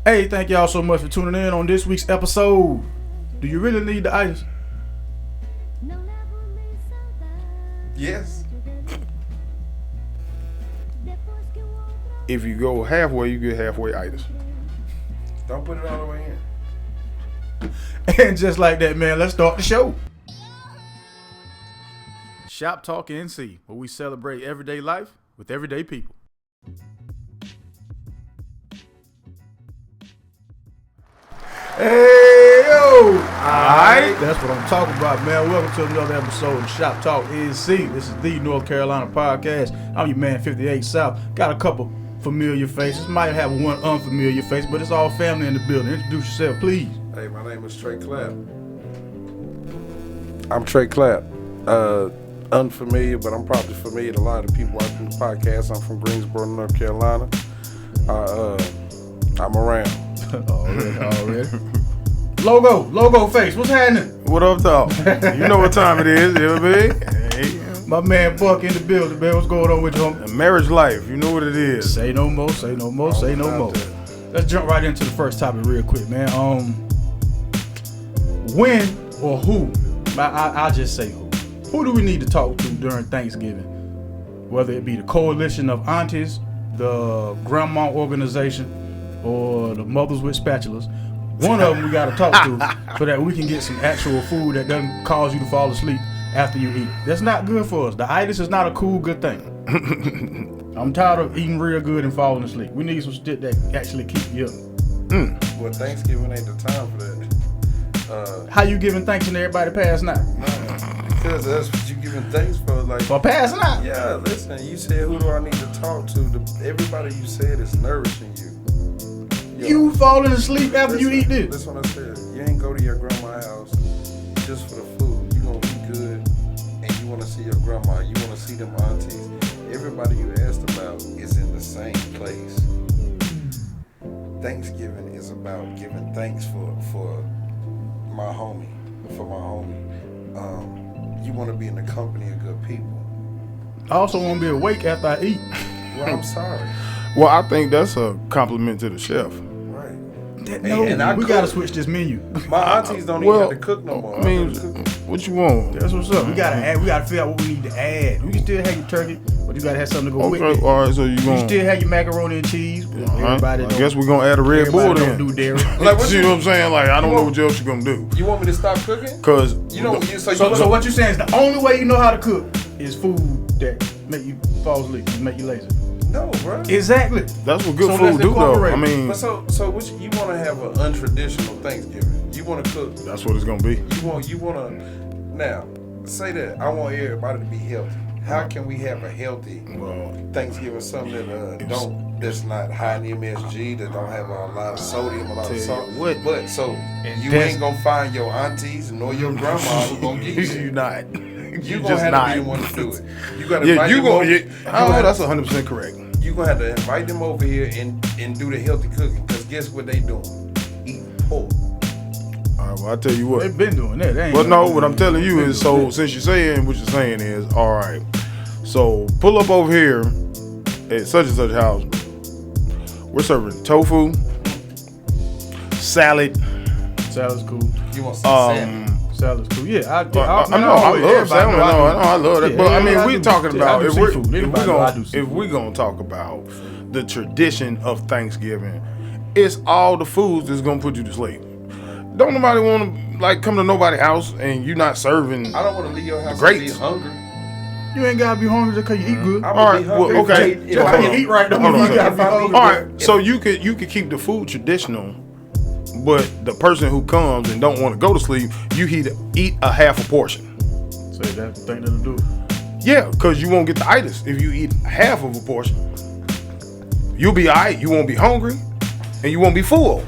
Hey, thank y'all so much for tuning in on this week's episode. Do you really need the itis? Yes. If you go halfway, you get halfway itis. Don't put it all the way in. And just like that, man, let's start the show. ShopTalk NC, where we celebrate everyday life with everyday people. Hey, yo! Alright, that's what I'm talking about, man. Welcome to another episode of ShopTalk NC. This is the North Carolina podcast. I'm your man, 58 South. Got a couple familiar faces. Might have one unfamiliar face, but it's all family in the building. Introduce yourself, please. Hey, my name is Trey Clapp. I'm Trey Clapp. Unfamiliar, but I'm probably familiar to a lot of the people watching the podcast. I'm from Greensboro, North Carolina. I'm around. Already. Logo face, what's happening? What up, dog? You know what time it is, you know what I mean? Hey. My man Buck in the building, man. What's going on with you? And marriage life, you know what it is. Say no more, say no more, say no more. Let's jump right into the first topic real quick, man. When or who? I'll just say who. Who do we need to talk to during Thanksgiving? Whether it be the coalition of aunties, the grandma organization, or the mothers with spatulas. One of them we got to talk to so that we can get some actual food that doesn't cause you to fall asleep after you eat. That's not good for us. The itis is not a cool, good thing. I'm tired of eating real good and falling asleep. We need some shit that actually keep you up. Well, Thanksgiving ain't the time for that. How you giving thanks and everybody passing out? Because that's what you giving thanks for. Like, For passing out? yeah, listen, you said who do I need to talk to? Everybody you said is nourishing you. You falling asleep after you eat this? That's what I said. You ain't go to your grandma's house just for the food. You gonna eat good, and you wanna see your grandma. You wanna see them aunties. Everybody you asked about is in the same place. Thanksgiving is about giving thanks for my homie. You wanna be in the company of good people. I also want to be awake after I eat. Well, I'm sorry. Well, I think that's a compliment to the chef. No, and we gotta switch this menu. My aunties don't even have to cook no more. I mean, what you want? That's what's up. We gotta add. We gotta figure out what we need to add. We can still have your turkey, but you gotta have something to go with Okay, it. all right, so you You going still have your macaroni and cheese. Everybody I don't. guess we're going to add a Red Bull Everybody then. don't do dairy. Like, See what I'm saying? Like, I don't know what else you're going to do. You want me to stop cooking? Because, So what you saying is the only way you know how to cook is food that make you fall asleep, and make you lazy. No, bro. Exactly. that's what good So food let's do, though. incorporate. I mean, But so what you want to have an untraditional Thanksgiving? You want to cook? that's what it's going to be. You want to now say that I want everybody to be healthy. How can we have a healthy Thanksgiving? Something that that's not high in MSG, that don't have a lot of sodium, a lot of salt. But so you ain't gonna find your aunties nor your grandma who gonna get you. You not. You gonna just have not. to be the one to do it. You gotta Yeah, invite you them going over. to. That's 100% correct. You gonna have to invite them over here and do the healthy cooking. Cause guess what they doing? Eating pork. All right, well, I'll tell you what. They've been doing that. They ain't But gonna no, do what I'm that. telling you is, so since you're saying what you're saying is, all right, so pull up over here at such and such house. We're serving tofu, salad. Salad's cool. You want some salmon? Salad's cool. Yeah, I know, I love salmon. I love that. Yeah, But I mean, I we do. talking Yeah, I about do if we're seafood. Anybody know I do seafood. gonna talk about the tradition of Thanksgiving, it's all the foods that's gonna put you to sleep. Don't nobody want to come to nobody's house and you not serving. I don't want to leave your house Great. and be hungry. You ain't gotta be hungry just cause you eat good. I'm All gonna right, be hungry. well, okay. If Just I cause don't you eat right, don't Hold mean on you a gotta be second. hungry. All right, so you could keep the food traditional, but the person who comes and don't want to go to sleep, you eat a half a portion. So that's the thing that'll do it. Yeah, because you won't get the itis if you eat half of a portion. You'll be all right. You won't be hungry, and you won't be full.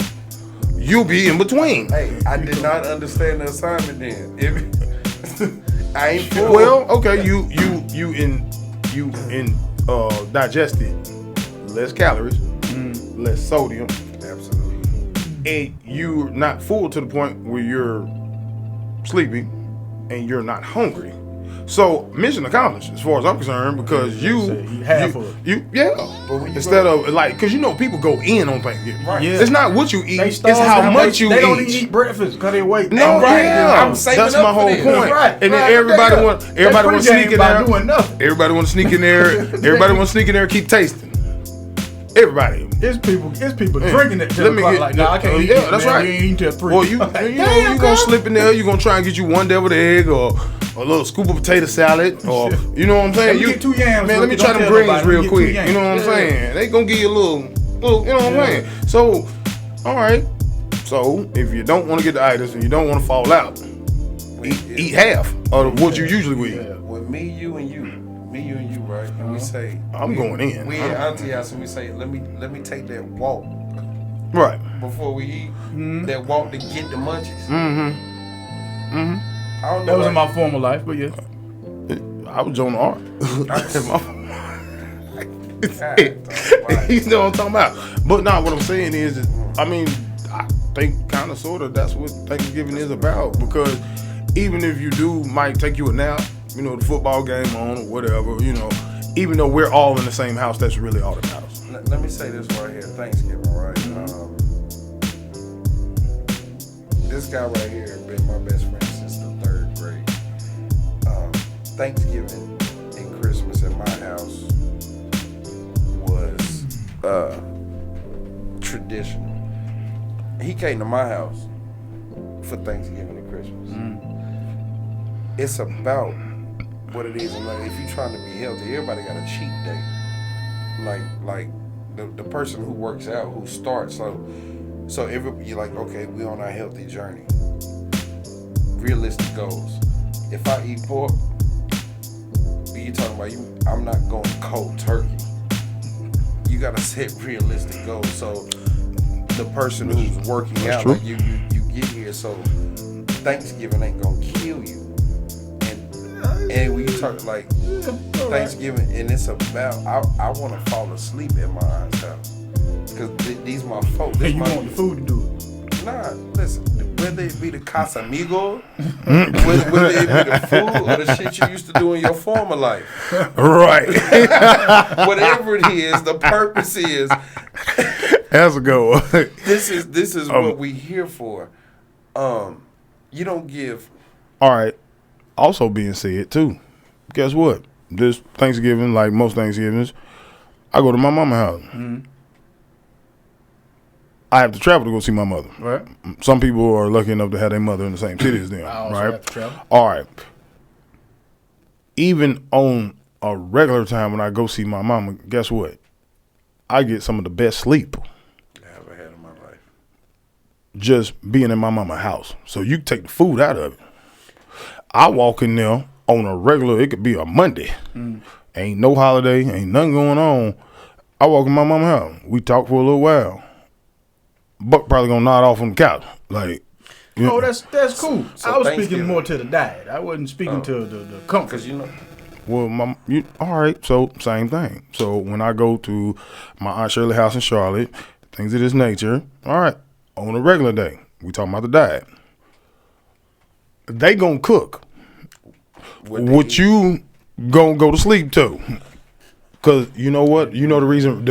You'll be in between. Hey, I did not understand the assignment then. I ain't full. Well, okay, you digest it. Less calories, less sodium, Absolutely. and you're not full to the point where you're sleepy and you're not hungry. So mission accomplished as far as I'm concerned because Yeah, instead of like because people go in on Thanksgiving. Right. Yeah. It's not what you eat. They It's starve how them. much you They eat. don't even eat breakfast because they wait. No, I'm saving that's up my for whole this. point. Right, And right. then everybody want to sneak in by there. doing nothing. Everybody want to sneak in there. Everybody want to sneak in there and keep tasting. Everybody. It's people drinking at 10 Let me o'clock get- like, nah, I can't eat yeah, this, that's man. right. You ain't eating till 3. Well, you gonna slip in there. You gonna try and get you one deviled egg or a little scoop of potato salad or you know what I'm saying. Let me get 2 yams. Man, let me Don't try them tell greens nobody. real Let me get 2 quick. yams. You know what I'm Yeah. saying? They gonna give you a little. You know what I'm saying? So, all right. So if you don't want to get the itis and you don't want to fall out, eat half of what you usually would eat. When me, you, and you, right? And we say I'm going in. We at Auntie house and we say, let me take that walk Right. before we eat. That walk to get the munchies. Mm-hmm. I don't know. That was in my former life, but yeah. I was Joan Art. God, You know what I'm talking about. But nah, what I'm saying is, I mean, I think kind of sort of that's what Thanksgiving is about. Because even if you might take you a nap, the football game on or whatever, even though we're all in the same house, that's really all that matters. Let me say this right here. Thanksgiving, right? This guy right here has been my best friend since the 3rd grade. Thanksgiving and Christmas at my house was traditional. He came to my house for Thanksgiving and Christmas. It's about what it is. And like, if you're trying to be healthy, everybody got a cheat day. Like the person who works out, who starts. So you're like, okay, we on our healthy journey. Realistic goals. If I eat pork, you talking about I'm not going cold turkey. You gotta set realistic goals. So the person who's working out, true. like you get here, so Thanksgiving ain't gonna kill you. And when you talk like Thanksgiving, and it's about I want to fall asleep at my aunt's house because these my folks. And you want the food to do it. Nah, listen. Whether it be the Casamigo, whether it be the food or the shit you used to do in your former life, Right. whatever it is, the purpose is. That's a good one. This is what we here for. You don't give. All right. Also being said too, guess what? This Thanksgiving, like most Thanksgivings, I go to my mama's house. I have to travel to go see my mother. Right. Some people are lucky enough to have their mother in the same city as them. I also right. have to travel. All right. Even on a regular time when I go see my mama, guess what? I get some of the best sleep I ever had in my life. just being in my mama's house. So you take the food out of it. I walk in there on a regular, it could be a Monday. Ain't no holiday, ain't nothing going on. I walk in my mama's house. We talk for a little while. Buck probably gonna nod off on the couch. Like, Oh, that's cool. So I was speaking Thanksgiving. more to the diet. I wasn't speaking to the comfort. Because well, all right, so same thing. So when I go to my Aunt Shirley's house in Charlotte, things of this nature, all right, on a regular day, we talking about the diet. They gonna cook. What you gonna go to sleep to? Cause you know what? You know the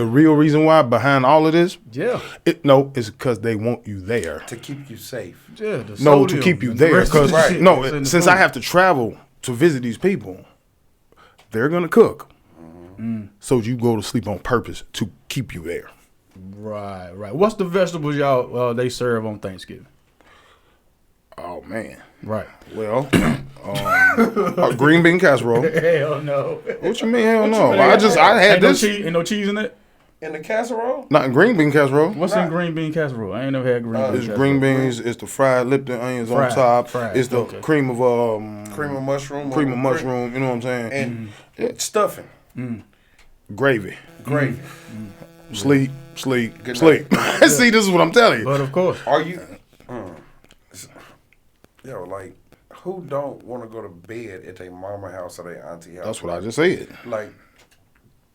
real reason why behind all of this? Yeah. It's because they want you there. to keep you safe. Yeah. The No, to sodium keep you and the there. rest of Cause the shit that's in the since food. I have to travel to visit these people, they're gonna cook. So you go to sleep on purpose to keep you there. Right. What's the vegetables y'all they serve on Thanksgiving? Oh man. Right. Well, green bean casserole. Hell no. What you mean? Hell no. mean? I had Ain't this. ain't no cheese in it. In the casserole? Not in green bean casserole. What's in green bean casserole? I ain't never had green bean It's casserole. green beans. It's the fried Lipton onions on top. Fried, It's the okay. cream of Cream of mushroom. You know what I'm saying? And stuffing. Gravy. Gravy. Sleep. Good See, this is what I'm telling you. But of course. Are you... like, who don't want to go to bed at their mama house or their auntie house? That's what I just said. Like,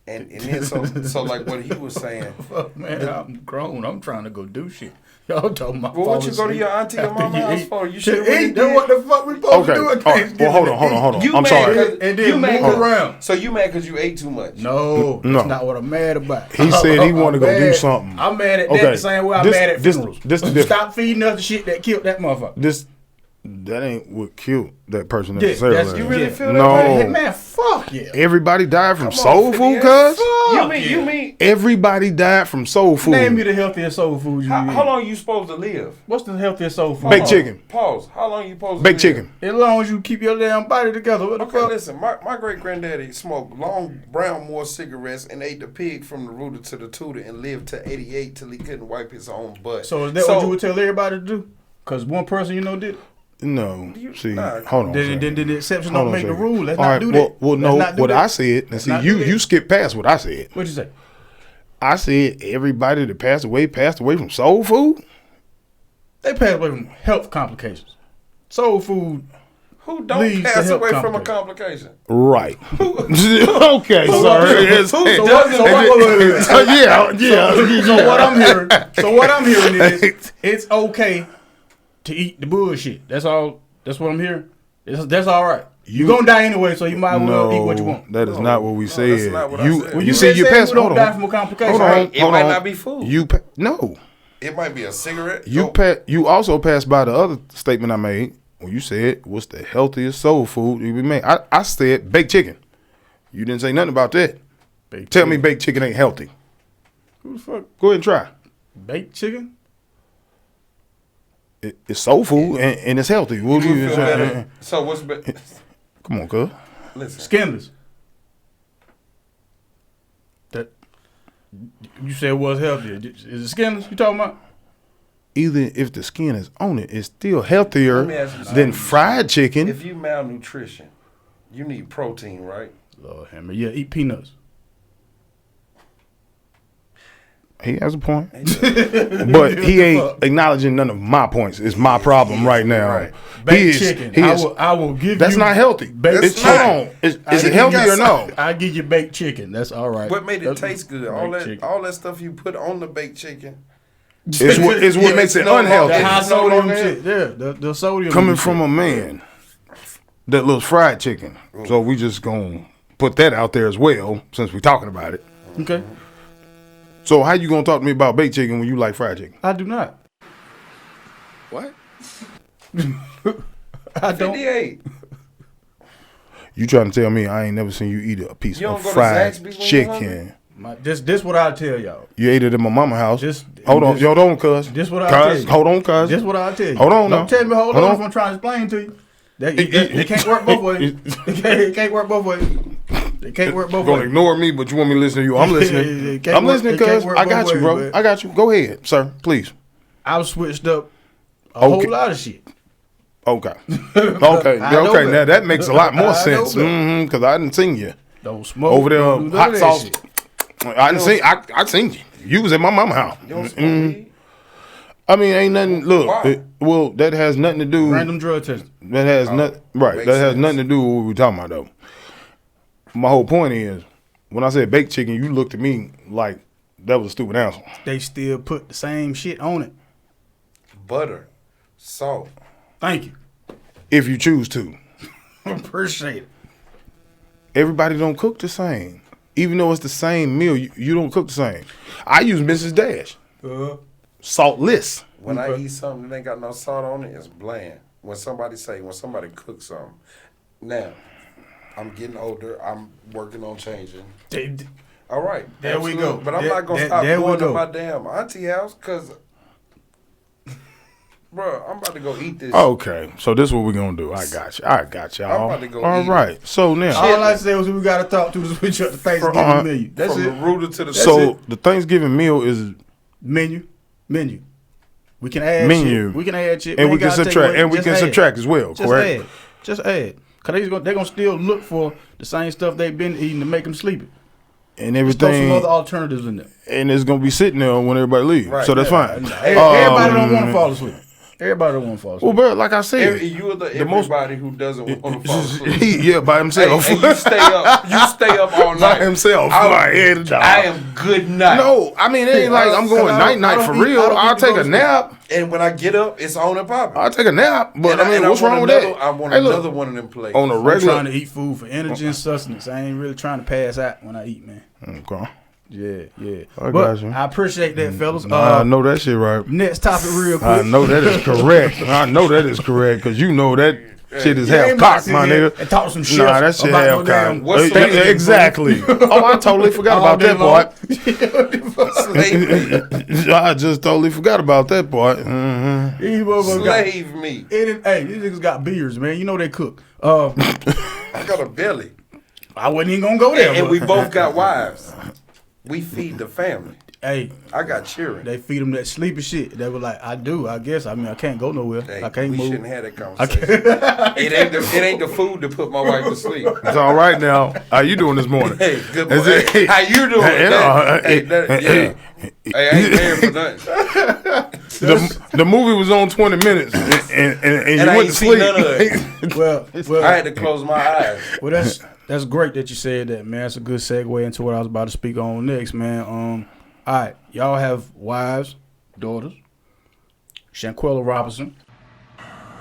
And then so like what he was saying. Fuck, man, I'm grown. I'm trying to go do shit. Y'all talking about. Well, what you go to your auntie or mama house for? You should eat. That's what the fuck we supposed to do at Thanksgiving. Well, hold on. I'm sorry. And then move around. So you mad because you ate too much? No, that's not what I'm mad about. He said he wanted to go do something. I'm mad at that the same way I'm mad at funerals. This Stop feeding us the shit that killed that motherfucker. That ain't what killed that person necessarily. You really feel that? No, man, fuck yeah. Everybody died from soul food, cuz? You mean everybody died from soul food? Name me the healthiest soul food you eat. How long you supposed to live? What's the healthiest soul food? Baked chicken. Pause. How long you supposed to Baked live? chicken. As long as you keep your damn body together. What the fuck? Listen, my great granddaddy smoked long brown Moore cigarettes and ate the pig from the rooter to the tutor and lived to 88 till he couldn't wipe his own butt. So is that what you would tell everybody to do? Because one person did it? No. See, hold on. Then the exception don't make the rule. Let's not do that. Well, no, what I said, and see, you skipped past what I said. What'd you say? I said everybody that passed away from soul food? They passed away from health complications. Soul food. Who don't pass away from a complication? Right. Okay, sorry. So what I'm hearing is it's okay to eat the bullshit. That's all. That's what I'm hearing. That's all right. You're gonna die anyway, so you might as well eat what you want. That is not what we said. That's not what I said. You see, you passed. Hold on. Die from a complication. Hold on. It might not be food. No. It might be a cigarette. You also passed by the other statement I made when you said what's the healthiest soul food you be made. I said baked chicken. You didn't say nothing about that. Tell me baked chicken ain't healthy. Who the fuck? Go ahead and try. Baked chicken? It's soul food and it's healthy. What you feel better. So what's better? Come on, cuz. Listen. Skinless. That you said was healthier. Is it skinless you talking about? Either if the skin is on it, it's still healthier than fried chicken. If you malnutrition, you need protein, right? Lord hammer. Yeah, eat peanuts. He has a point. But he ain't acknowledging none of my points. It's my problem right now. Right. Baked chicken. I will give that's you. That's not healthy. It's not. Is it healthy or no? I give you baked chicken. That's all right. What made it taste good? All that stuff you put on the baked chicken. Is what makes it unhealthy. The high sodium shit. Yeah, the sodium. Coming from a man that loves fried chicken. So we just gonna put that out there as well since we're talking about it. Okay. So how you gonna talk to me about baked chicken when you like fried chicken? I do not. What? I don't. 58. You trying to tell me I ain't never seen you eat a piece of fried chicken? This what I tell y'all. You ate it in my mama house. Hold on, cuz. This what I tell you. Hold on, cuz. This what I tell you. Hold on, Don't tell me hold on if I'm trying to explain to you. It can't work both ways. It can't work both ways. It can't work both ways. You're gonna ignore me, but you want me to listen to you. I'm listening. I'm listening, cuz. I got you, bro. Man. I got you. Go ahead, sir. Please. I've switched up a whole lot of shit. Okay. Okay. Now that makes a lot more sense. Because I didn't seen you. Don't smoke. Over there, hot sauce. Shit. I didn't see. I seen you. You was at my mama house. I mean, ain't nothing. Look, that has nothing to do. Random drug testing. That has nothing. Right. That has nothing to do with what we're talking about, though. My whole point is, when I said baked chicken, you looked at me like that was a stupid answer. They still put the same shit on it. Butter, salt. Thank you. If you choose to. Appreciate it. Everybody don't cook the same. Even though it's the same meal, you don't cook the same. I use Mrs. Dash. Saltless. When I eat something that ain't got no salt on it, it's bland. When somebody cooks something. Now, I'm getting older. I'm working on changing. All right. There we go. But I'm not going to stop going to my damn auntie house because, bro, I'm about to go eat this. Okay. So this is what we're going to do. I got you. I'm about to go all right. It. So now. All I said was we got to talk to the switch up the Thanksgiving menu. That's from it. The rooter to the So the Thanksgiving meal is. Menu. We can add menu. Shit. We can add shit. And we can subtract. And we can subtract as well, correct? Just add. Because they're going to still look for the same stuff they've been eating to make them sleepy. And everything. Just throw some other alternatives in there. And it's going to be sitting there when everybody leaves. Right, so that's fine. Everybody don't want to fall asleep. Everybody don't want to fall Well, asleep. bro, like I said, You're everybody who doesn't want to fall asleep. yeah, by himself. And you stay up. You stay up all night by himself. I am good night. No, I mean it ain't like I'm going night for real. I'll take a nap. And when I get up, it's on and popping. I'll take a nap, but And I mean, what's wrong with another, that? I want Hey, look, another one of them plates. on a I'm regular. trying to eat food for energy and sustenance. I ain't really trying to pass out when I eat, man. Okay. Yeah. I But got you. I appreciate that, fellas. I know that shit right. Next topic, real quick. I know that is correct. I know that is correct because you know that shit is half cocked, my nigga. And talk some shit. Nah, that shit half damn- cocked. Exactly. Oh, I totally forgot about that part. I just totally forgot about that part. Mm-hmm. These motherfuckers got- Slave meat. Hey, these niggas got beards, man. You know they cook. I got a belly. I wasn't even gonna go there. And but- we both got wives. We feed the family. Hey, I got children. they feed them that sleepy shit. They were like, I do. I guess. I mean, I can't go nowhere. Hey, I can't we move. shouldn't have that conversation. it ain't the food to put my wife to sleep. It's all right now. How you doing this morning? Hey, good Is morning. it- Hey, how you doing? Hey, Hey, I ain't paying for nothing. The movie was on 20 minutes and you I went ain't to seen sleep. none of it. Well, I had to close my eyes. well, that's great that you said that, man. It's a good segue into what I was about to speak on next, man. All right, y'all have wives, daughters. Shanquella Robinson.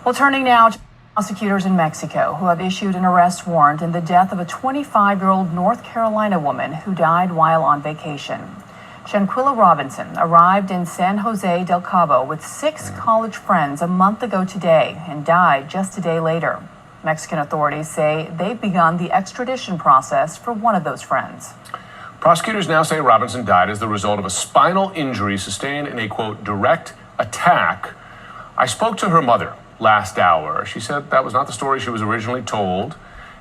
Well, turning now to prosecutors in Mexico who have issued an arrest warrant in the death of a 25-year-old North Carolina woman who died while on vacation. Shanquella Robinson arrived in San Jose del Cabo with 6 college friends a month ago today and died just a day later. Mexican authorities say they've begun the extradition process for one of those friends. Prosecutors now say Robinson died as the result of a spinal injury sustained in a, quote, direct attack. I spoke to her mother last hour. She said that was not the story she was originally told.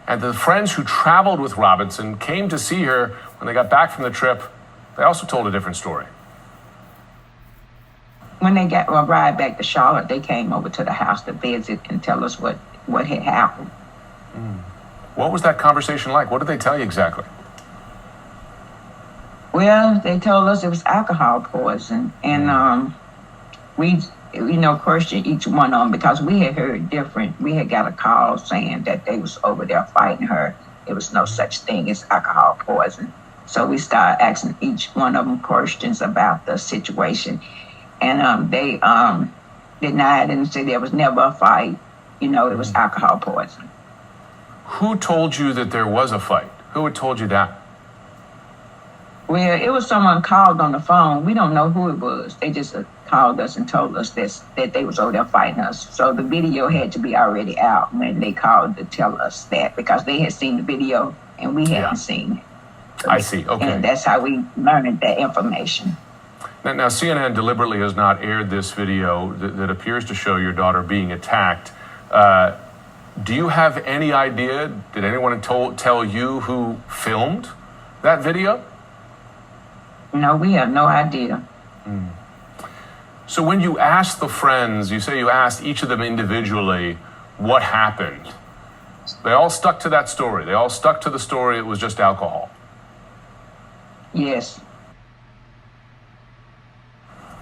And the friends who traveled with Robinson came to see her when they got back from the trip. They also told a different story. When they arrived back to Charlotte, they came over to the house to visit and tell us what had happened. What was that conversation like? What did they tell you exactly? Well, they told us it was alcohol poison, and we, questioned each one of them because we had heard different. We had got a call saying that they was over there fighting her. There was no such thing as alcohol poison. So we started asking each one of them questions about the situation, and they denied and said there was never a fight. It was alcohol poison. Who told you that there was a fight? Who had told you that? Well, it was someone called on the phone. We don't know who it was. They just called us and told us that they was over there fighting us. So the video had to be already out when they called to tell us that because they had seen the video and we hadn't seen it. I see. Okay. And that's how we learned that information. Now, CNN deliberately has not aired this video that appears to show your daughter being attacked. Do you have any idea? Did anyone tell you who filmed that video? No, we have no idea. So when you asked the friends, you say you asked each of them individually what happened. They all stuck to that story. They all stuck to the story it was just alcohol. Yes.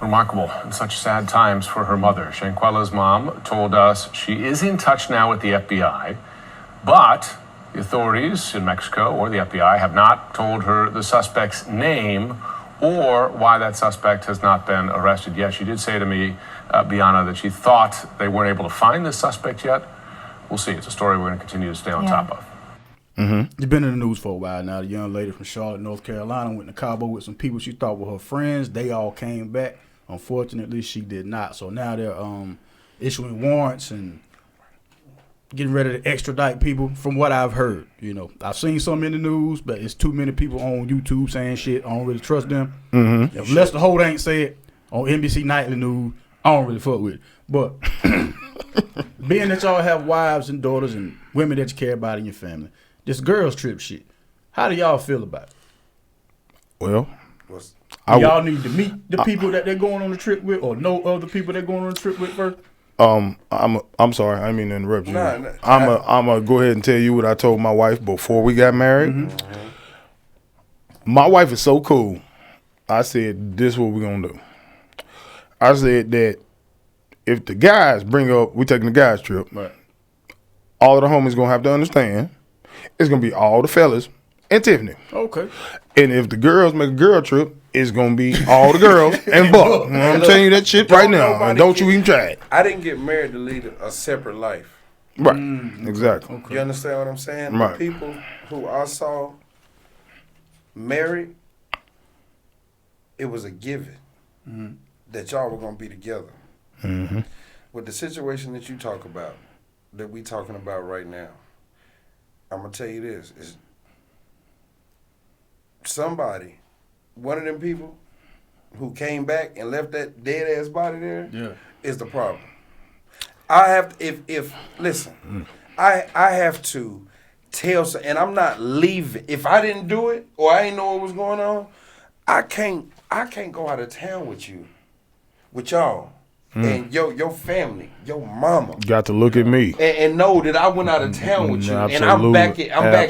Remarkable and such sad times for her mother. Shanquella's mom told us she is in touch now with the FBI, but the authorities in Mexico or the FBI have not told her the suspect's name or why that suspect has not been arrested yet. She did say to me, Bianna, that she thought they weren't able to find the suspect yet. We'll see. It's a story we're going to continue to stay on top of. It's been in the news for a while now. The young lady from Charlotte, North Carolina, went to Cabo with some people she thought were her friends. They all came back. Unfortunately, she did not. So now they're issuing warrants and getting ready to extradite people. From what I've heard, I've seen some in the news, but it's too many people on YouTube saying shit. I don't really trust them. If Lester Holt ain't said on NBC Nightly News, I don't really fuck with it. But being that y'all have wives and daughters and women that you care about in your family, this girls trip shit, how do y'all feel about it? Well, y'all need to meet the people that they're going on the trip with, or know other people they're going on the trip with first? I'm sorry, I didn't mean to interrupt you. I'm gonna go ahead and tell you what I told my wife before we got married. My wife is so cool. I said, this is what we're gonna do. I said that if the guys bring up, we taking the guys trip. Right. All of the homies gonna have to understand. It's gonna be all the fellas and Tiffany. Okay. And if the girls make a girl trip, it's gonna be all the girls and Buck. You know, I'm telling you that shit right now, and don't you even try it. I didn't get married to lead a separate life. Right. Exactly. You understand what I'm saying? Right. The people who I saw married, it was a given that y'all were gonna be together. Mm-hmm. With the situation that you talk about, that we talking about right now, I'm gonna tell you this: is somebody, one of them people who came back and left that dead ass body there, is the problem. I have to, if listen, I have to tell, and I'm not leaving. If I didn't do it or I ain't know what was going on, I can't go out of town with you, with y'all, and your family, your mama. Got to look at me. And know that I went out of town with you, and I'm back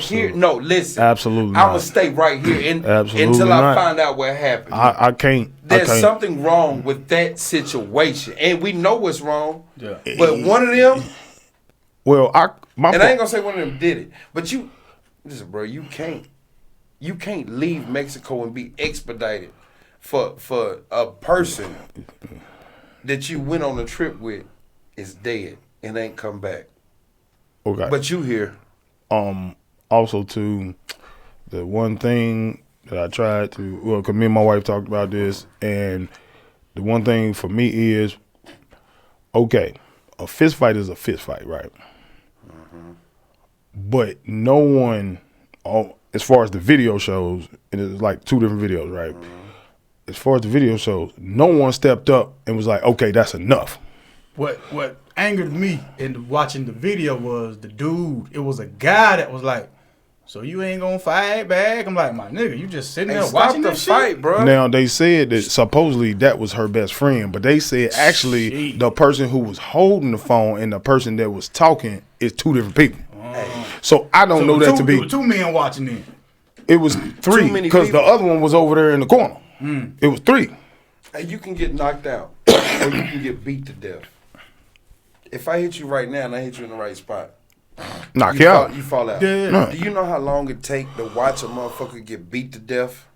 here. No, listen, Absolutely I'm not. gonna stay right here Absolutely until I not. find out what happened. I can't. There's I can't. something wrong with that situation, and we know what's wrong. Yeah. But one of them, Well, I and I ain't gonna say one of them did it, but you, listen, bro, you can't leave Mexico and be expedited for a person that you went on a trip with is dead and ain't come back. Okay. But you here. Also, too, the one thing that I tried to, well, because me and my wife talked about this, and the one thing for me is, okay, a fist fight is a fist fight, right? But no one, as far as the video shows, and it's like two different videos, right? As far as the video shows, no one stepped up and was like, okay, that's enough. What angered me in watching the video was the dude. It was a guy that was like, "So you ain't gonna fight back?" I'm like, "My nigga, you just sitting there watching the that fight, shit, bro." Now, they said that supposedly that was her best friend, but they said actually Shit. the person who was holding the phone and the person that was talking is two different people. So I don't know that to It be. was two men watching it. It was three many because the people. other one was over there in the corner. It was three. Hey, you can get knocked out or you can get beat to death. If I hit you right now and I hit you in the right spot, Knock you out. You fall out. Yeah. Do you know how long it take to watch a motherfucker get beat to death?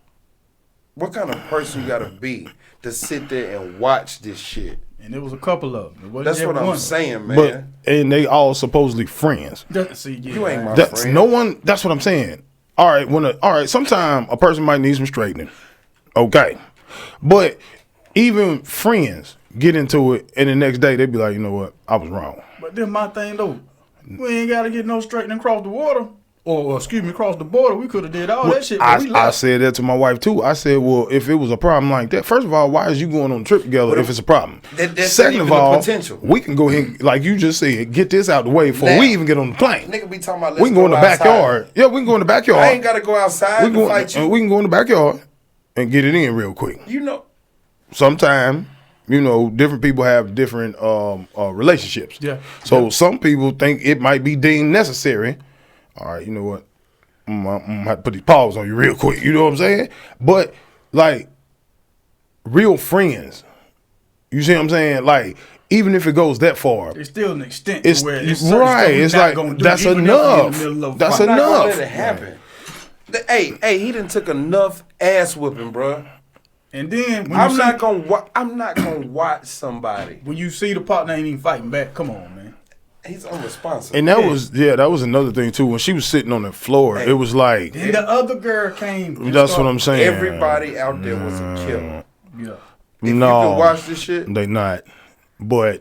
What kind of person you gotta be to sit there and watch this shit? And there was a couple of them. It wasn't That's just what I'm one. saying, man. But and they all supposedly friends. See, yeah, You ain't my That's friend. no one. That's what I'm saying. All right. Sometime a person might need some straightening. Okay, but even friends get into it, and the next day they be like, you know what, I was wrong. But then my thing though, we ain't gotta get no straightening across the water, or excuse me, across the border. We could have did all that shit. But we I left. said that to my wife too. I said, well, if it was a problem like that, first of all, why is you going on a trip together if it's a problem? That's Second not of even the all, potential. we can go ahead, like you just said, get this out the way before Now, we even get on the plane. Nigga be talking about We can go in the outside. backyard. Yeah, we can go in the backyard. I ain't gotta go outside we, to fight you. we can go in the backyard and get it in real quick. You know, Sometimes, different people have different relationships. Yeah. So some people think it might be deemed necessary. All right, you know what? I'm gonna have to put these paws on you real quick. You know what I'm saying? But like real friends, you see what I'm saying? Like even if it goes that far, It's still an extent it's to where it's certain right. stuff we It's not like gonna do, that's even if we in the enough. middle of a That's fight. I'm not gonna enough. let it happen. Hey, he done took enough ass whooping, bro. And then when I'm you not see, gonna watch somebody. when you see the partner ain't even fighting back, come on, man. He's unresponsible. And that was another thing too. When she was sitting on the floor, it was like Then the other girl came. and that's what started- I'm saying. Everybody out there was a killer. Yeah. If No. you can watch this shit, They not, but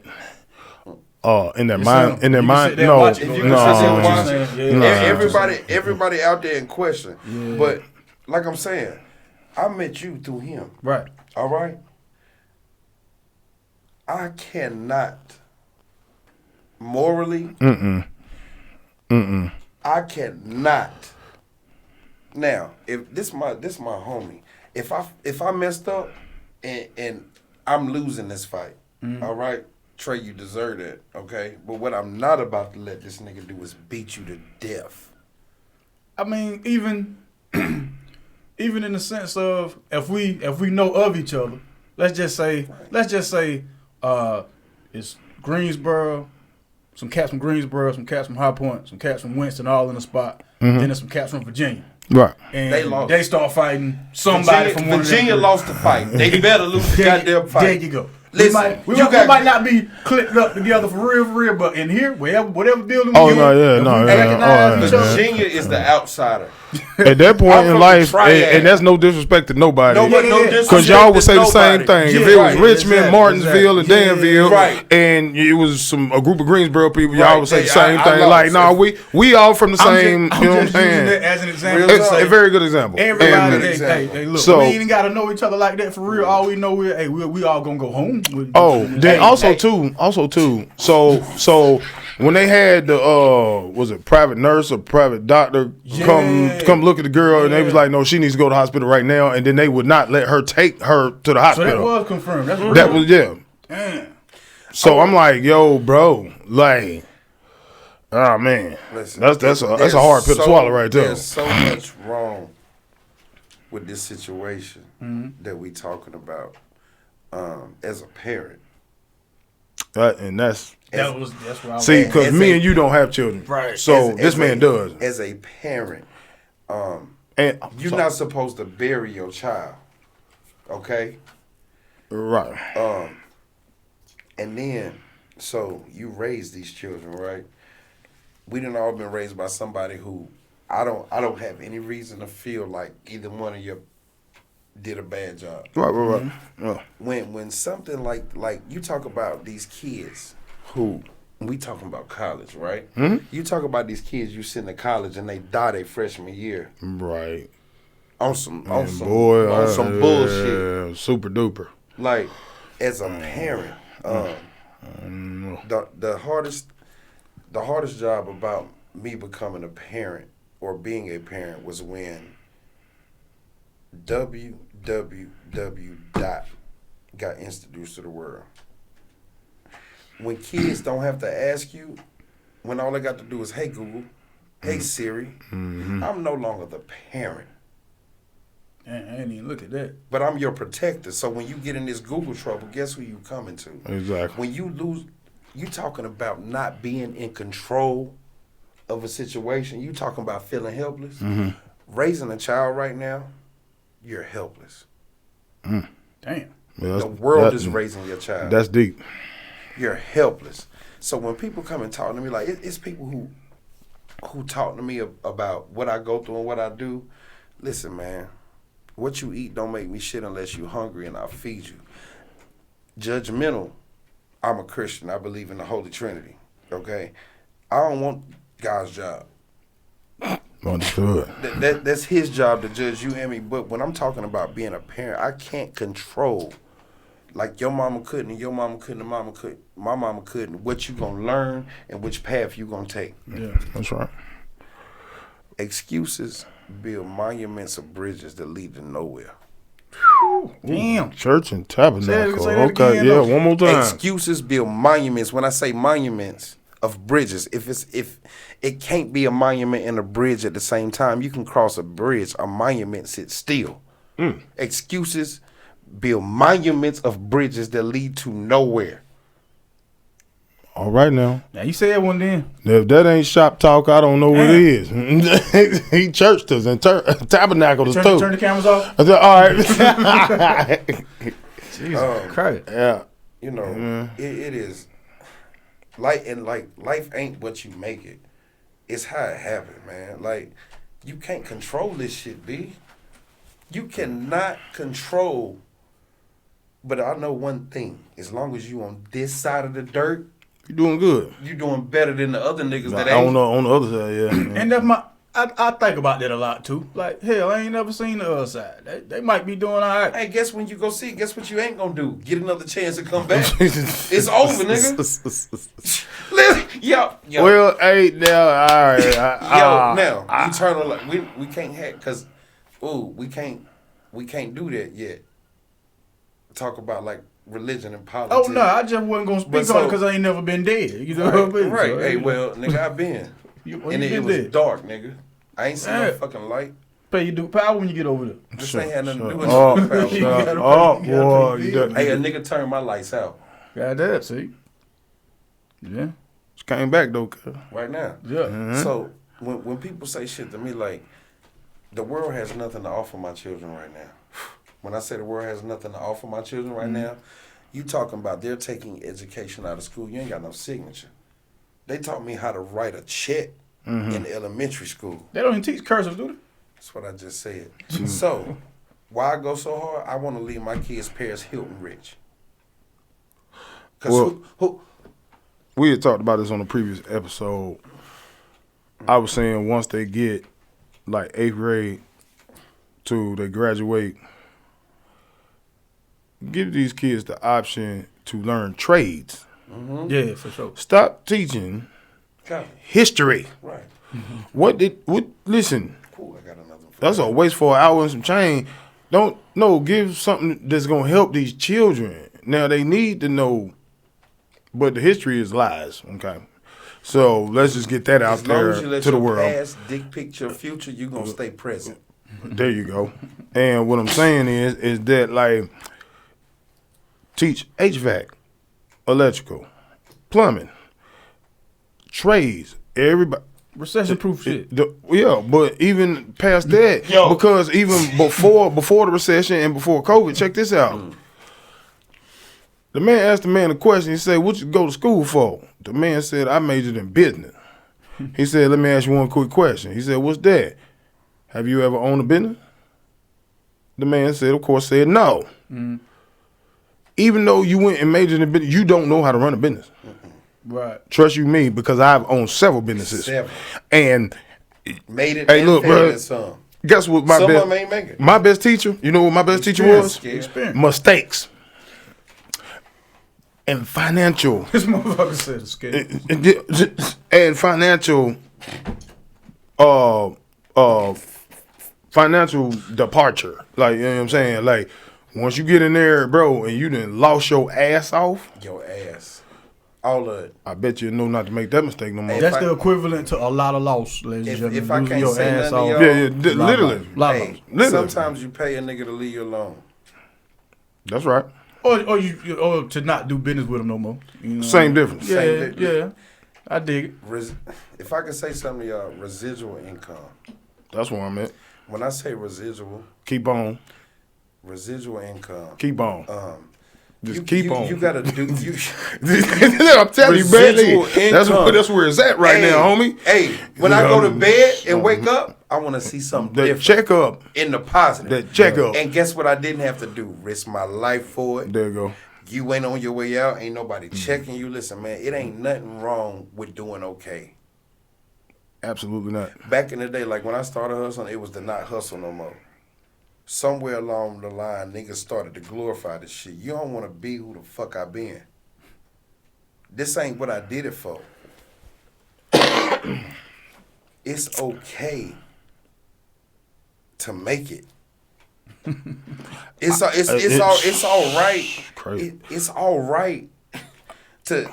in their It's mind, some- in their you can mind, sit there no, and watch it. if you No, can sit there and no, watch no, it, yeah, no. everybody out there in question. But like I'm saying, I met you through him. Right. All right. I cannot morally. I cannot. Now, if this my homie, if I messed up and I'm losing this fight, all right, Trey, you deserve it, okay? But what I'm not about to let this nigga do is beat you to death. I mean, even in the sense of if we know of each other, let's just say it's Greensboro, some cats from Greensboro, some cats from High Point, some cats from Winston, all in the spot. Then there's some cats from Virginia. Right. And They lost. they start fighting somebody from one Virginia of them. lost the fight. They better lose the goddamn fight. There you go. Listen, we you might not be clicked up together for real, but in here, whatever building we Oh, in, no, yeah, if no, we yeah, recognize each other, Virginia is the outsider. At that point I'm in from life, the triad. and that's no disrespect to nobody. No Yeah. Because y'all would say the same thing. If it was right, Richmond, exactly, Martinsville, exactly. and Danville, Right. and it was a group of Greensboro people, y'all Right. would say the Hey, same I thing. lost. Like, nah, we all from the same, I'm you know what I'm just using saying? that as an example. Real to It's say, a very good example. everybody, And- hey, look, So- we ain't even got to know each other like that for real. All we know is, hey, we all gonna go home. Then also too. So when they had the was it private nurse or private doctor come look at the girl and they was like, no, she needs to go to the hospital right now, and then they would not let her take her to the So that hospital. was confirmed. That's real. That was Damn. So I'm like, yo, bro, like, oh man, Listen, that's a hard pill to swallow right there. There's so much wrong with this situation that we talking about as a parent. And that's That's what I was. see, because as me a- and you don't have children, Right. So As- this as man a- does, As a parent, and you're not supposed to bury your child, okay? right. And then, so you raise these children, right? We done all been raised by somebody who I don't have any reason to feel like either one of you did a bad job. Right. Yeah. When something like you talk about these kids who we talking about college, right? You talk about these kids you send to college and they die their freshman year Right. on some Boy, bullshit. yeah, super duper. Like as a parent, the hardest job about me becoming a parent or being a parent was when www. got introduced to the world. When kids don't have to ask you, when all they got to do is, hey Google, hey Siri, I'm no longer the parent, Man, I didn't even look at that. but I'm your protector. So when you get in this Google trouble, guess who you coming to? Exactly. When you lose, you talking about not being in control of a situation. You talking about feeling helpless. Raising a child right now, you're helpless. Damn. Yeah, The world is raising your child. That's deep. You're helpless. So when people come and talk to me, like it's people who talk to me about what I go through and what I do. Listen, man, what you eat don't make me shit unless you're hungry and I'll feed you. Judgmental, I'm a Christian. I believe in the Holy Trinity. Okay? I don't want God's job. Understood. That's his job to judge you and me. But when I'm talking about being a parent, I can't control. Like your mama couldn't, and your mama couldn't, and mama couldn't, my mama couldn't. What you gonna learn and which path you gonna take. Yeah. That's right. Excuses build monuments of bridges that lead to nowhere. Damn. Church and tabernacle. Say that Okay, again, yeah, though. one more time. Excuses build monuments. When I say monuments of bridges, if it can't be a monument and a bridge at the same time, you can cross a bridge. A monument sits still. Excuses build monuments of bridges that lead to nowhere. All right now. Now you said one then. If that ain't shop talk, I don't know what it is. He churched us and tabernacled us too. Turn the cameras off. I said, all right. Jesus Christ. Yeah. You know, it is life ain't what you make it. It's how it happened, man. Like, you can't control this shit, B. You cannot control. But I know one thing. As long as you on this side of the dirt, You doing good. you doing better than the other niggas that On ain't. the other side, yeah. And that's I think about that a lot too. Like, hell, I ain't never seen the other side. They might be doing all right. Hey, guess when you go see, guess what you ain't gonna do? Get another chance to come back. It's over, nigga. Listen, yo. Well, hey, now, all right. Now, you turn on, like, we can't have, cause, we can't do that yet. Talk about like religion and politics. Oh no, I just wasn't gonna speak But on it so- because I ain't never been dead. You know what I mean? Right. So, Hey, well, nigga, I been. you And it been was dead. dark, nigga. I ain't seen no Yeah. fucking light. Pay you do power when you get over there. This ain't had nothing to do with Oh, no power. You gotta oh, pay- boy. you You gotta done- Hey, a nigga turned my lights out. God damn, see. Yeah. Just came back though. Cuz. Right now. Yeah. So when people say shit to me like, the world has nothing to offer my children right now. When I say the world has nothing to offer my children right now, you talking about they're taking education out of school. You ain't got no signature. They taught me how to write a check in elementary school. They don't even teach cursive, do they? That's what I just said. So, why I go so hard? I want to leave my kids Paris Hilton rich. Because we had talked about this on the previous episode. I was saying once they get like 8th grade to they graduate, give these kids the option to learn trades. Yeah, for sure. Stop teaching history. Right. Listen, Cool, I got another one. that's a waste for an hour and some change. Give something that's going to help these children. Now, they need to know, but the history is lies, okay? So, let's just get that out there as you let to the your world. past dictate your future, you're going to stay present. There you go. And what I'm saying is that, like, teach HVAC, electrical, plumbing, trades, everybody. Recession-proof shit. But even past that, because even before the recession and before COVID, check this out. The man asked the man a question. He said, "What you go to school for?" The man said, "I majored in business." He said, "Let me ask you one quick question." He said, "What's that? Have you ever owned a business?" The man said, of course, said no. Even though you went and majored in business, you don't know how to run a business. Right. Trust you me, because I've owned several businesses. And made it. Hey, look, bro. Some. Guess what? Some of them ain't make it. My best teacher. You know what my best teacher was? Experience. Mistakes. And financial. This motherfucker said escape. And financial. Financial departure. Like, you know what I'm saying? Like, once you get in there, bro, and you done lost your ass off. Your ass. All of it. I bet you know not to make that mistake no more. That's the equivalent to a lot of loss, ladies and gentlemen. If I Losing can't your say ass nothing off. to y'all, literally. Hey, Literally. sometimes you pay a nigga to leave you alone. That's right. Or to not do business with them no more. You know? Same difference. Yeah. I dig it. If I can say something to y'all, residual income. That's what I'm at. When I say residual, Keep on. residual income. Keep on. Just keep on. You gotta do. I'm telling you, Residual man. income. That's where it's at right now, homie. Hey, when I go to bed and wake up, I want to see something That different. check up. In the positive. That check up. And guess what I didn't have to do? Risk my life for it. There you go. You ain't on your way out. Ain't nobody checking you. Listen, man, it ain't nothing wrong with doing okay. Absolutely not. Back in the day, like when I started hustling, it was to not hustle no more. Somewhere along the line, niggas started to glorify this shit. You don't want to be who the fuck I been. This ain't what I did it for. It's okay to make it. It's all right. Crazy. It's all right to.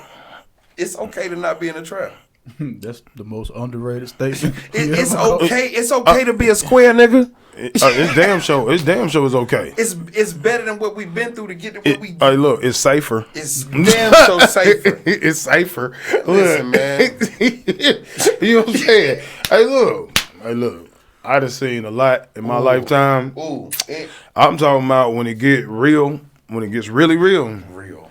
It's okay to not be in a trap. That's the most underrated statement. It's okay. It's okay to be a square nigga. It's damn sure. It's damn sure it's okay. It's better than what we've been through to get to what we. Hey, look, it's safer. It's damn so safer. It's safer. Listen, man. You know what I'm saying? Hey, look. I done seen a lot in my lifetime. I'm talking about when it get real, when it gets really real. Real.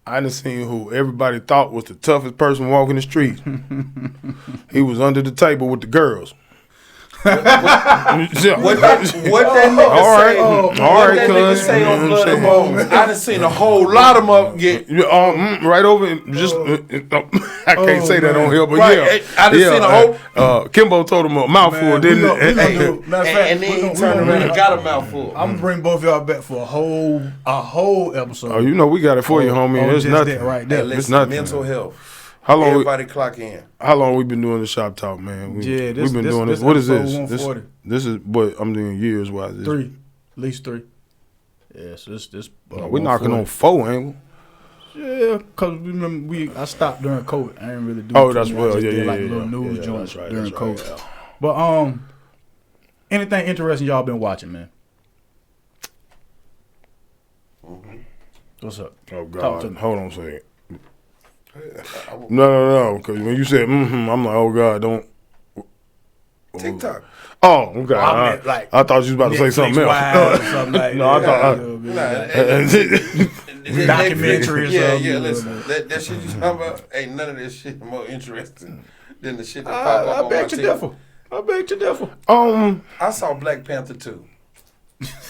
I done seen who everybody thought was the toughest person walking the street. He was under the table with the girls. What that nigga say? What that nigga say on Blood and Bones? I done seen a whole lot of them get right over. I can't say that on here, but right, I done seen a whole. Kimbo told him a mouthful, didn't it? And then he turned around and got a mouthful. I'm gonna bring both y'all back for a whole episode. Oh, you know we got it for you, homie. It's nothing right there. Hey, it's nothing. Mental health. How long? Everybody clock in. How long we been doing the shop talk, man? We've been doing this. What is this? 140. This is what I'm doing years wise. 3, at least 3. Yeah, so this. We're knocking on 4, ain't we? Yeah, cause remember I stopped during COVID. I didn't really do. Oh, that's well, yeah, like little news joints that's right, during that's right, COVID. yeah. But anything interesting y'all been watching, man? What's up? Oh Talk to God, me. hold on a second. No. Because when you said I'm like, oh God, don't. TikTok. Oh, okay. I meant, like, I thought you was about to say something else. Or something like No, I that. thought. Documentary or something. Yeah. Listen, that shit you talking about ain't none of that shit more interesting than the shit that pop up I on bet my you TV. differ. I bet you differ. I saw Black Panther 2.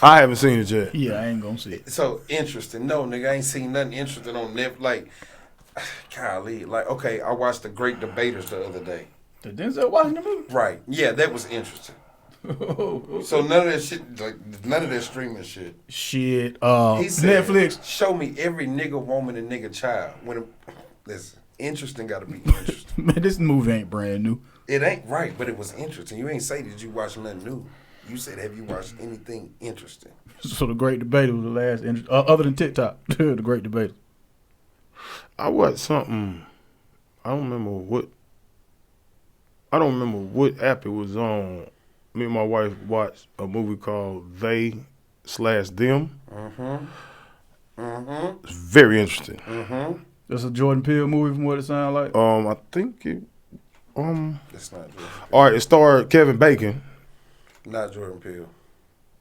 I haven't seen it yet. Yeah, I ain't gonna see it. So interesting. No, nigga, I ain't seen nothing interesting on Netflix. Like, golly. Like, okay, I watched The Great Debaters the other day. The Denzel Washington movie? Right. Yeah, that was interesting. So none of that shit, like none of that streaming shit. Shit. He said, Netflix. Show me every nigga, woman, and nigga child. Listen, interesting got to be interesting. Man, this movie ain't brand new. It ain't right, but it was interesting. You ain't say did you watch nothing new. You said have you watched anything interesting? So the Great Debate was the last, other than TikTok, the Great Debate. I watched something. I don't remember what app it was on. Me and my wife watched a movie called They/Them. It's very interesting. That's a Jordan Peele movie from what it sounds like. I think it. It's not Jordan Peele. All right, it starred Kevin Bacon. Not Jordan Peele.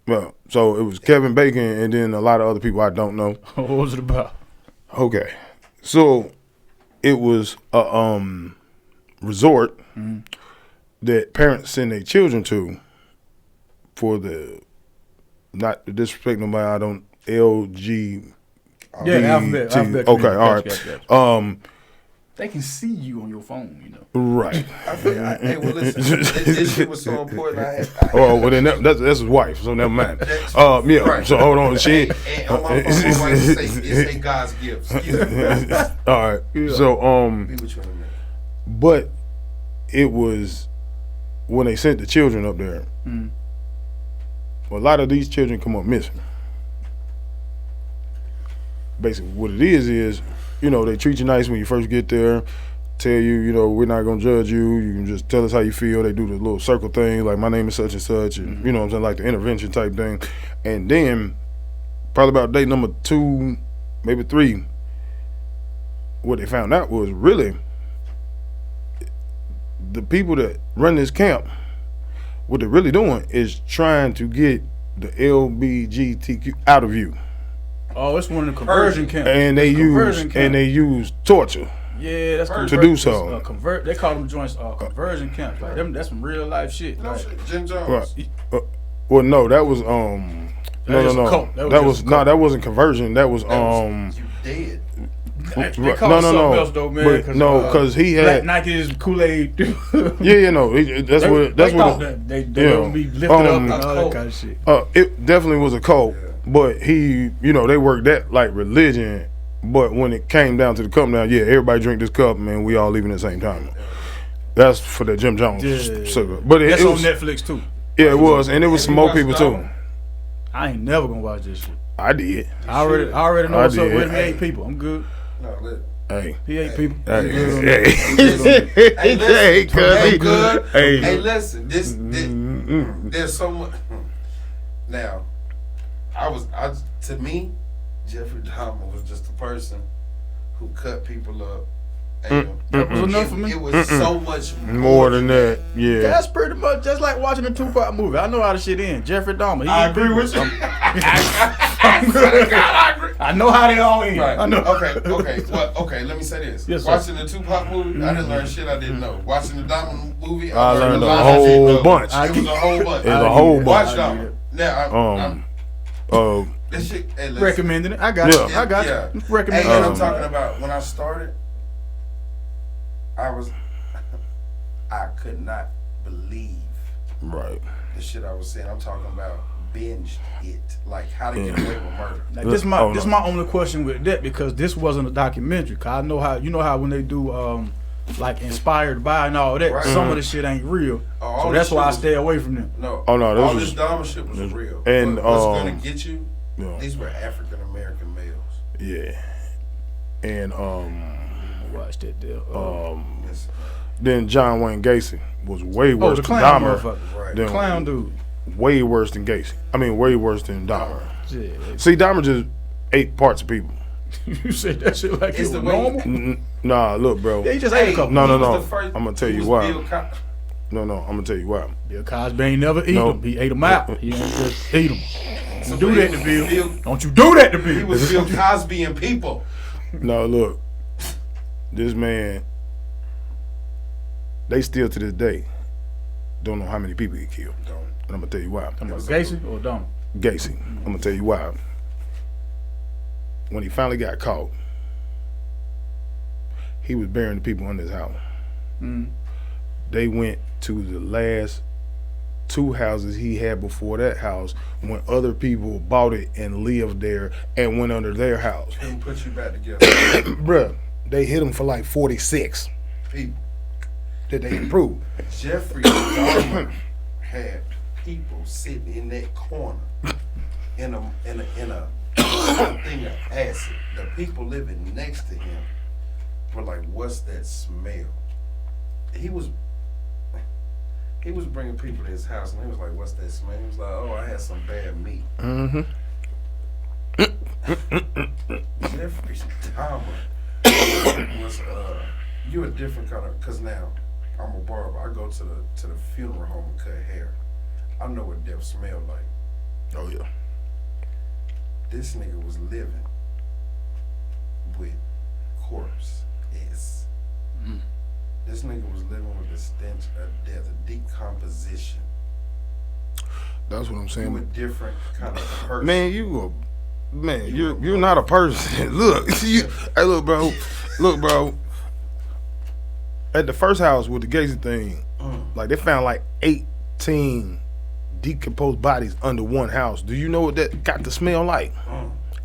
Well, so it was Kevin Bacon and then a lot of other people I don't know. What was it about? Okay, so it was a resort that parents send their children to for the, not to disrespect nobody, I don't, LG. Yeah, alphabet. Okay, all right. Gotcha. They can see you on your phone, you know. Right. Hey, well, listen, this shit was so important. Oh, well, then that's his wife, so never mind. Yeah, Right. so hold on. She. And on my phone, my wife say God's gift. Excuse me. All right. Yeah. So, Be with you in a minute. but it was when they sent the children up there. Well, a lot of these children come up missing. Basically, what it is, you know, they treat you nice when you first get there, tell you, you know, we're not gonna judge you. You can just tell us how you feel. They do the little circle thing, like my name is such and such, and you know what I'm saying, like the intervention type thing. And then, probably about day number 2, maybe 3, what they found out was really the people that run this camp, what they're really doing is trying to get the LBGTQ out of you. Oh, it's one of the conversion camps. And they use torture. Yeah, that's to do so. They call them joints conversion camps. Like them, that's some real life shit. No Like, shit. Jim Jones. Right. Well, no, that was no. That wasn't conversion. That was You dead. They call it something else though, man. Because he had Black Nike is Kool-Aid. Yeah, no, that's what they don't be lifted up and all that kind of shit. It definitely was a cult, but he, you know, they worked that like religion. But when it came down to the cup, now, yeah, everybody drink this cup, man. We all leaving at the same time. That's for the Jim Jones cigarette. But that's it on was, Netflix too. Yeah, it was, and it was some more people too. I ain't never gonna watch this shit. I did. I already know what's up with me. 8 people. I'm good. No, look. Hey. He 8 people. Hey, Good. Hey. Hey, listen. This there's so much. Now, to me, Jeffrey Dahmer was just a person who cut people up. That was enough for me. It was so much More than that, yeah. That's pretty much just like watching a Tupac movie. I know how the shit ends. Jeffrey Dahmer. I agree with you. I agree. I know how they all end. Right. I know. Okay. Well, okay. Let me say this. Yes, sir. Watching the Tupac movie, I didn't learn shit I didn't know. Watching the Dahmer movie, I learned a a lot I whole didn't know. bunch. It was a whole bunch. It was a whole bunch. Watch Dahmer. Now, this shit. Hey, listen. Recommending it. I got it. I got it. Recommend Hey, it. I'm talking about when I started. I could not believe Right. the shit I was saying. I'm talking about binged it, like how to get away with murder. Now, this my only question with that, because this wasn't a documentary. Cause I know how when they do like inspired by and all that, some of the shit ain't real. So that's why I stay away from them. No. Oh no, all this Dahmer shit was real. And what's gonna get you? These were African American males. Yeah. And Watch that deal. Then John Wayne Gacy was way worse the than clown Dahmer. motherfucker. Than, Clown dude. Way worse than Gacy. I mean, way worse than Dahmer. Yeah. See, Dahmer just ate parts of people. You said that shit like It's it the was way- normal. Nah, look, bro. Yeah, he just ate a couple. No. he was the first- I'm gonna tell he you was why. Bill Co- No, I'm gonna tell you why. Bill Cosby ain't never eat No. them. He ate them out. He ain't just eat them. So Do he that to was Bill. Don't you do that to He Bill. was Bill Cosby and people. No, look. This man, they still to this day don't know how many people he killed. And I'm gonna tell you why. Talking about Gacy or Donald? Gacy. I'm gonna tell you why. When he finally got caught, he was burying the people in his house. They went to the last 2 houses he had before that house when other people bought it and lived there and went under their house. And put you back together. Bruh, they hit him for like 46 People. that they improved. Jeffrey Dahmer had people sitting in that corner in a thing of acid. The people living next to him were like, "What's that smell?" He was bringing people to his house, and he was like, "What's that smell?" He was like, "Oh, I had some bad meat." Jeffrey Dahmer was you a different kind of, cause now I'm a barber. I go to the funeral home and cut hair. I know what death smell like. Oh yeah. This nigga was living with corpse. Yes. This nigga was living with the stench of death, a decomposition. That's what I'm You a saying. different kind of person. Man, you're not a person. Look, hey, look, bro. At the first house with the Gacy thing, like they found like 18 decomposed bodies under one house. Do you know what that got to smell like?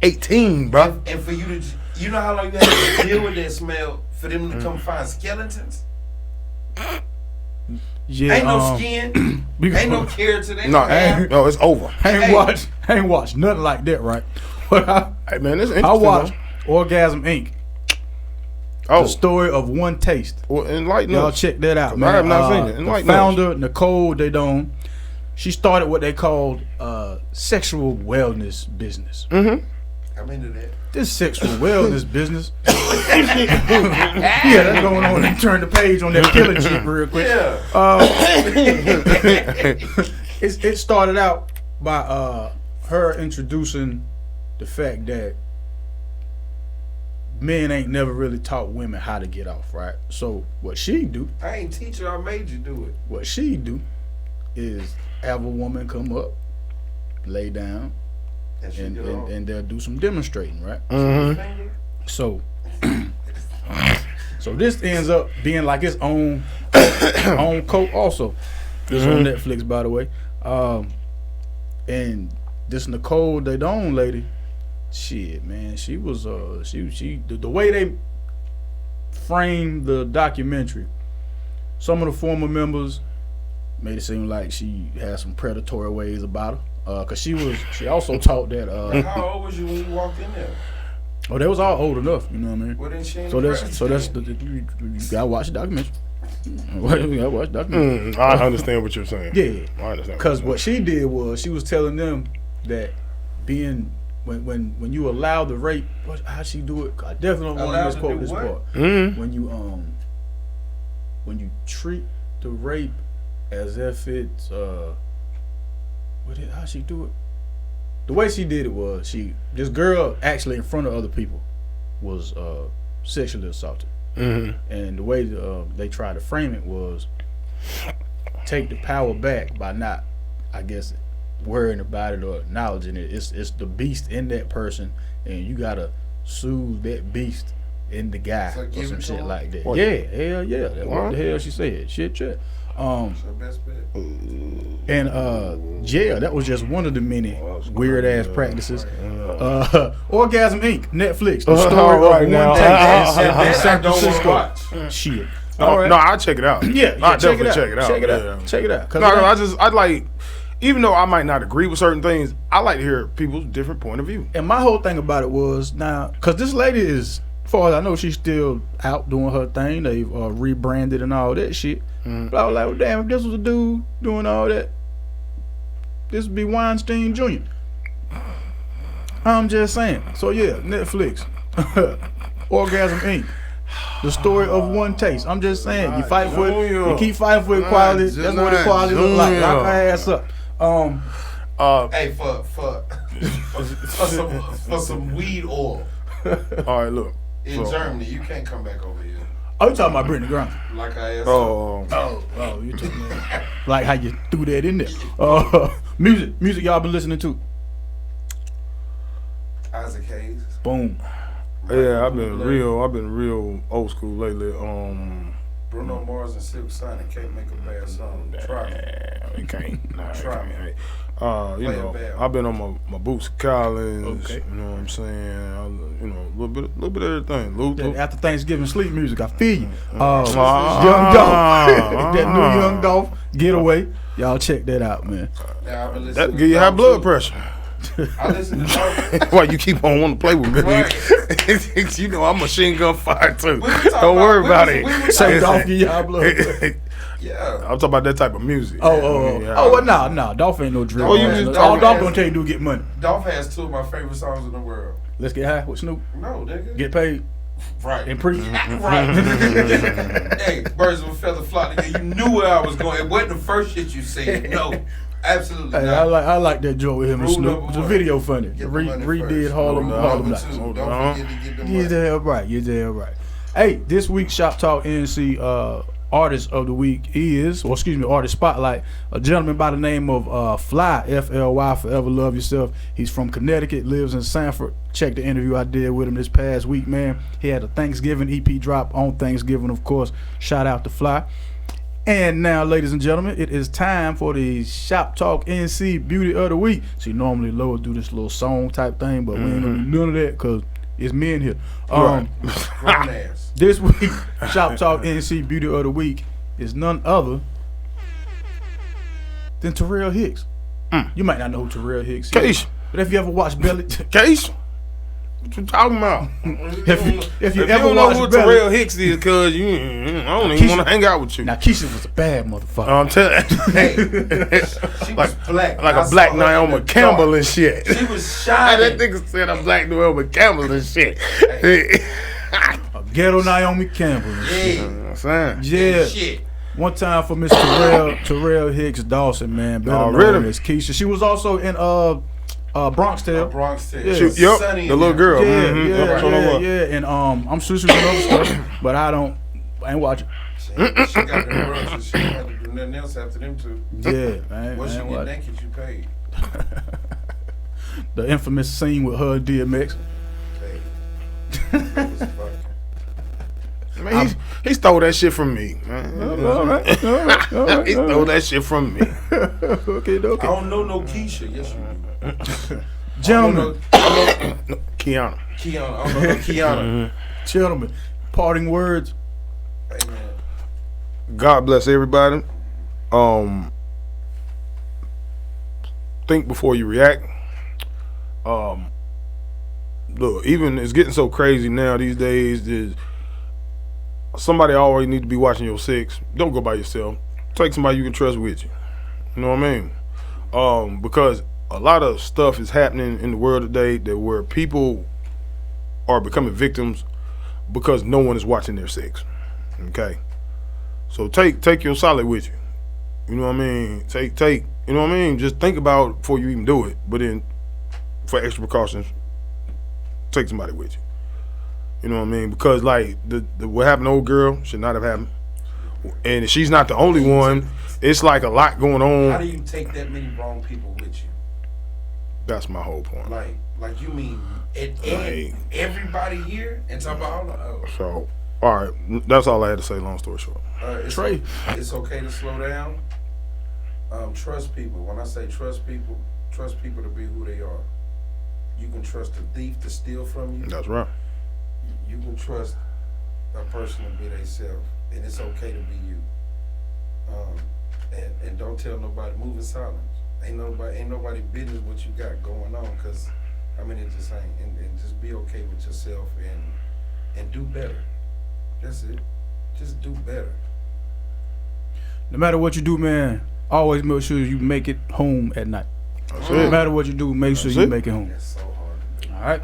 18, bro. And for you to, you know how long you had to deal with that smell for them to come find skeletons? Yeah, Ain't no skin, ain't no character. They don't have. No, it's over. I ain't watched nothing like that, right? But Hey man, it's interesting. I watched Orgasm Inc. Oh, The story of one taste. well, enlighten Y'all us. check that out, 'Cause man. I have not seen it. The Enlighten us. founder, Nicole Dadone, she started what they called sexual wellness business. I'm into that. This sexual wellness business. Yeah, that's going on. And turn the page on that killer chick real quick. Yeah. It started out by her introducing the fact that men ain't never really taught women how to get off, right? So what she do I ain't teach you. I made you do it. What she do is have a woman come up, lay down, And she and, get off. and they'll do some demonstrating, right? Finger. So so this ends up being like its own coat also. It's on Netflix, by the way. And this Nicole Dadone lady, shit, man, she was the way they framed the documentary, some of the former members made it seem like she had some predatory ways about her. Cause she also taught that How old was you when you walked in there? oh, they was all old enough, you know what I mean? Well, then she ain't So the that's president. you gotta watch the documentary. You gotta watch the documentary. I understand what you're saying. Yeah, I understand. because what she did was she was telling them that being when you allow the rape, how she do it? I definitely don't want Allowed to to misquote do this what? part. When you treat the rape as if it's how she do it? The way she did it was this girl actually in front of other people was sexually assaulted. And the way they tried to frame it was take the power back by not, I guess, worrying about it or acknowledging it. It's the beast in that person, and you gotta soothe that beast in the guy So or give some it to shit him? like that. What? Yeah, hell yeah. That's what the hell she said. Shit. So best bet. And yeah, that was just one of the many weird ass practices. Orgasm Inc. Netflix. The story All right of now. one taste in I San don't want to Francisco. watch. Shit. No, All right. no, I'll check it out. Yeah, I'll check it definitely out. check it out. Check it out. Yeah. Check it out. 'Cause No, I'd like, even though I might not agree with certain things, I like to hear people's different point of view. And my whole thing about it was now, because this lady is, as far as I know, she's still out doing her thing. They've rebranded and all that shit. But I was like, well, damn, if this was a dude doing all that, this would be Weinstein Jr. I'm just saying. So yeah, Netflix. Orgasm Inc. The story of one taste. I'm just saying, you fight for it, you keep fighting for equality. That's what equality look like. Lock her ass up. Hey, for some weed oil. All right, look. In Germany, you can't come back over here. Oh, you talking about Brittany Griner? Like I asked. Oh, you talking about like how you threw that in there. Music y'all been listening to? Isaac Hayes. Boom. Yeah, I've been real old school lately. Bruno Mars and Silk Sonic can't make a bad song. Try me. It can't. Nah, Try it me. can't. You know, I've been on my Boots Collins. Okay. You know what I'm saying? You know, a little bit of everything. Luther. After Thanksgiving sleep music, I feel you. Young Dolph, that new Young Dolph Getaway. Y'all check that out, man. Now, I've been listening That to give you high Dolph, blood too. pressure. I listen to Dolph. Why you keep on wanting to play with me? Right. You know I'm machine gun fire too. We were talking Don't worry about we it. were Say talking- Dolph give y'all blood. Yeah. I'm talking about that type of music. Well, nah. Dolph ain't no drill. Oh, you man. just- All Dolph has- gonna tell you to do get money. Dolph has two of my favorite songs in the world. Let's get high with Snoop. No, nigga. Get paid right. and preach. Right. Hey, birds of a feather flock together. You knew where I was going. It wasn't the first shit you said. No, absolutely Hey, not. I like that joke with him and Rule Snoop. number The one. video funny. Get the money Redid first. Harlem Rule Nights. number two, don't forget to get the You're money. damn right. Hey, this week's Shop Talk NC artist of the week is, artist spotlight, a gentleman by the name of F.L.Y, F.L.Y, Forever Love Yourself. He's from Connecticut, lives in Sanford. Check the interview I did with him this past week, man. He had a Thanksgiving EP drop on Thanksgiving, of course. Shout out to F.L.Y. And now, ladies and gentlemen, it is time for the Shop Talk NC Beauty of the Week. See, normally Lois do this little song type thing, but we ain't gonna do none of that because it's men here. Grown ass. This week, Shop Talk NC Beauty of the Week is none other than Taral Hicks. You might not know who Taral Hicks is. Keisha. But if you ever watch Belly... Keisha. What you talking about? if you If ever you don't know watch who Belly... Terrell Hicks is, cuz you, I don't even want to hang out with you. Now, Keisha was a bad motherfucker. I'm telling Hey, she was black. like I a black saw her in Naomi the Campbell dark. and shit. She was That shining. nigga said I'm black Naomi Campbell and shit. A ghetto Naomi Campbell. Yeah. I'm saying. Yeah. Shit. One time for Miss Taral Hicks Dawson, man. Better known really? as Keisha. She was also in Bronx Tale. Bronx Tale. Yeah. Yep, Sunny the little in girl. Yeah, Mhm. yeah, That's what I was. And I'm sure she was other stuff, but I ain't watching. She got them brushes. She had to do nothing else after them two. Yeah, I Once you ain't get watching. naked, you paid. The infamous scene with her and DMX. Paid. It was fucking. Man, he stole that shit from me, man. All right. He stole that shit from me. Okay. I don't know no Keisha. Yes, you do. Gentlemen, Kiana. Kiana. I don't know no Kiana. gentlemen, parting words. Hey, man. God bless everybody. Think before you react. Look, even it's getting so crazy now these days. There's somebody always need to be watching your six. Don't go by yourself. Take somebody you can trust with you. You know what I mean? Because a lot of stuff is happening in the world today that where people are becoming victims because no one is watching their six. Okay. So take your solid with you. You know what I mean? Take you know what I mean? Just think about it before you even do it. But then for extra precautions, take somebody with you. You know what I mean? Because like the what happened to old girl should not have happened. And she's not the only one. It's like a lot going How do on. you take that many wrong people with you? That's my whole point. Like you mean Like- everybody here and talk about So, all right, that's all I had to say. Long story short. it's, Trey. It's okay to slow down. Trust people. When I say trust people to be who they are. You can trust a thief to steal from you. That's right. You can trust a person to be themselves, and it's okay to be you. And don't tell nobody. Move in silence. Ain't nobody business what you got going on. Cause I mean it just ain't. And just be okay with yourself and do better. That's it. Just do better. No matter what you do, man, always make sure you make it home at night. That's No it. matter what you do, make sure That's you it. make it home. That's so hard to do. All right.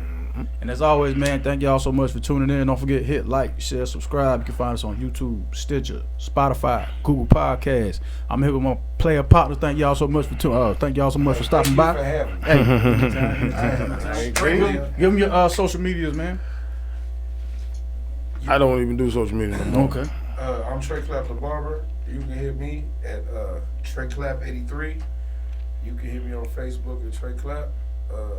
And as always, man, thank y'all so much for tuning in. Don't forget, hit like, share, subscribe. You can find us on YouTube, Stitcher, Spotify, Google Podcasts. I'm here with my player partner. Thank y'all so much for thank y'all so much for stopping by. Hey, give them your social medias, man. I don't even do social media no more. Okay. I'm Trey Clapp the Barber. You can hit me at Trey Clapp 83. You can hit me on Facebook at Trey Clapp.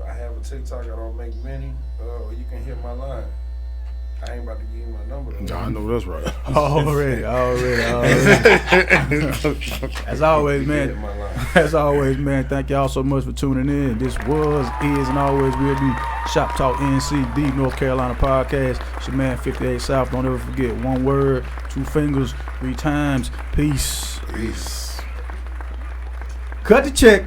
I have a TikTok. I don't make many. Or you can hit my line. I ain't about to give you my number. No, I know that's right. Already. As always, man, thank y'all so much for tuning in. This was, is, and always will be ShopTalk NC, the North Carolina podcast. It's your man 58 South. Don't ever forget, 1 word, 2 fingers, 3 times. Peace. Peace. Cut the check.